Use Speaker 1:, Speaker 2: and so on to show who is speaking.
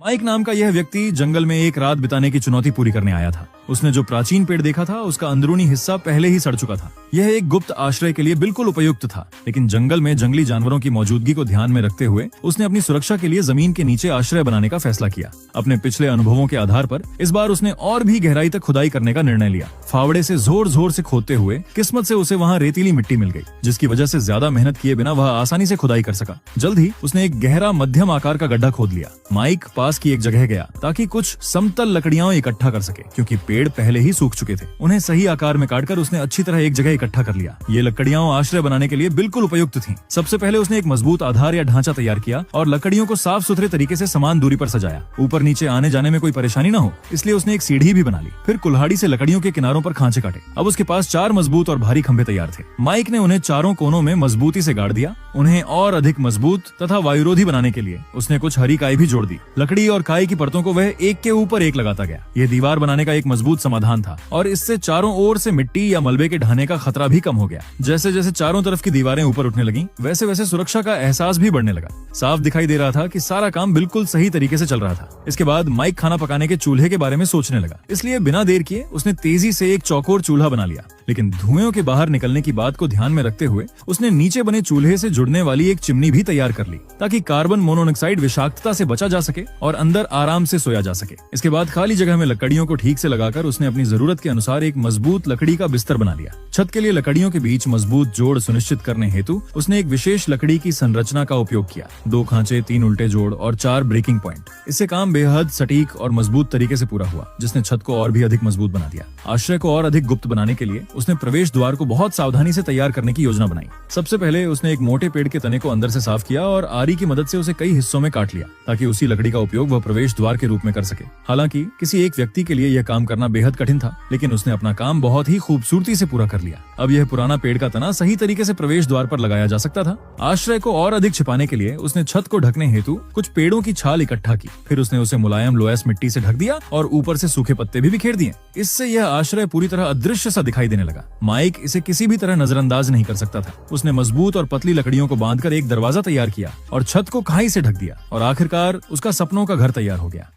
Speaker 1: Mic नाम का यह व्यक्ति जंगल में एक रात बिताने की चुनौती पूरी करने आया था। उसने जो प्राचीन पेड़ देखा था उसका अंदरूनी हिस्सा पहले ही सड़ चुका था। यह एक गुप्त आश्रय के लिए बिल्कुल उपयुक्त था, लेकिन जंगल में जंगली जानवरों की मौजूदगी को ध्यान में रखते हुए उसने अपनी सुरक्षा के लिए जमीन के नीचे आश्रय बनाने का फैसला किया। अपने पिछले अनुभवों के आधार पर इस बार उसने और भी गहराई तक खुदाई करने का निर्णय लिया। फावड़े से जोर जोर से खोदते हुए किस्मत से उसे वहाँ रेतीली मिट्टी मिल गई, जिसकी वजह से ज्यादा मेहनत किए बिना वह आसानी से खुदाई कर सका। जल्द ही उसने एक गहरा मध्यम आकार का गड्ढा खोद लिया। माइक पास की एक जगह गया ताकि कुछ समतल लकड़ियां इकट्ठा कर सके, क्योंकि पेड़ पहले ही सूख चुके थे। उन्हें सही आकार में काटकर उसने अच्छी तरह एक जगह इकट्ठा कर लिया। ये लकड़ियां आश्रय बनाने के लिए बिल्कुल उपयुक्त थीं। सबसे पहले उसने एक मजबूत आधार या ढांचा तैयार किया और लकड़ियों को साफ सुथरे तरीके से समान दूरी पर सजाया। ऊपर नीचे आने जाने में कोई परेशानी न हो, इसलिए उसने एक सीढ़ी भी बना ली। फिर कुल्हाड़ी से लकड़ियों के किनारों पर खांचे काटे। अब उसके पास 4 मजबूत और भारी खंभे तैयार थे। माइक ने उन्हें चारों कोनों में मजबूती से गाड़ दिया। उन्हें और अधिक मजबूत तथा वायुरोधी बनाने के लिए उसने कुछ हरी काई भी जोड़ दी। लकड़ी और काई की परतों को वह एक के ऊपर एक लगाता गया। यह दीवार बनाने का एक मजबूत समाधान था और इससे चारों ओर से मिट्टी या मलबे के ढहने का खतरा भी कम हो गया। जैसे जैसे चारों तरफ की दीवारें ऊपर उठने लगी, वैसे वैसे सुरक्षा का एहसास भी बढ़ने लगा। साफ दिखाई दे रहा था कि सारा काम बिल्कुल सही तरीके से चल रहा था। इसके बाद माइक खाना पकाने के चूल्हे के बारे में सोचने लगा, इसलिए बिना देर किए उसने तेजी से एक चौकोर चूल्हा बना लिया। लेकिन धुएं के बाहर निकलने की बात को ध्यान में रखते हुए उसने नीचे बने चूल्हे से जुड़ने वाली एक चिमनी भी तैयार कर ली, ताकि कार्बन मोनोऑक्साइड विषाक्तता से बचा जा सके और अंदर आराम से सोया जा सके। इसके बाद खाली जगह में लकड़ियों को ठीक से लगाकर उसने अपनी जरूरत के अनुसार एक मजबूत लकड़ी का बिस्तर बना लिया। छत के लिए लकड़ियों के बीच मजबूत जोड़ सुनिश्चित करने हेतु उसने एक विशेष लकड़ी की संरचना का उपयोग किया। 2 खांचे, 3 उल्टे जोड़ और 4 ब्रेकिंग पॉइंट। इससे काम बेहद सटीक और मजबूत तरीके से पूरा हुआ, जिसने छत को और भी अधिक मजबूत बना दिया। आश्रय को और अधिक गुप्त बनाने के लिए उसने प्रवेश द्वार को बहुत सावधानी से तैयार करने की योजना बनाई। सबसे पहले उसने एक मोटे पेड़ के तने को अंदर से साफ किया और आरी की मदद से उसे कई हिस्सों में काट लिया, ताकि उसी लकड़ी का उपयोग वह प्रवेश द्वार के रूप में कर सके। हालांकि किसी एक व्यक्ति के लिए यह काम करना बेहद कठिन था, लेकिन उसने अपना काम बहुत ही खूबसूरती से पूरा कर लिया। अब यह पुराना पेड़ का तना सही तरीके से प्रवेश द्वार पर लगाया जा सकता था। आश्रय को और अधिक छिपाने के लिए उसने छत को ढकने हेतु कुछ पेड़ों की छाल इकट्ठा की। फिर उसने उसे मुलायम लोएस मिट्टी से ढक दिया और ऊपर से सूखे पत्ते भी बिखेर दिए। इससे यह आश्रय पूरी तरह अदृश्य सा दिखाई देने लगा। माइक इसे किसी भी तरह नजरअंदाज नहीं कर सकता था। उसने मजबूत और पतली लकड़ियों को बांधकर एक दरवाजा तैयार किया और छत को खाई से ढक दिया, और आखिरकार उसका सपनों का घर तैयार हो गया।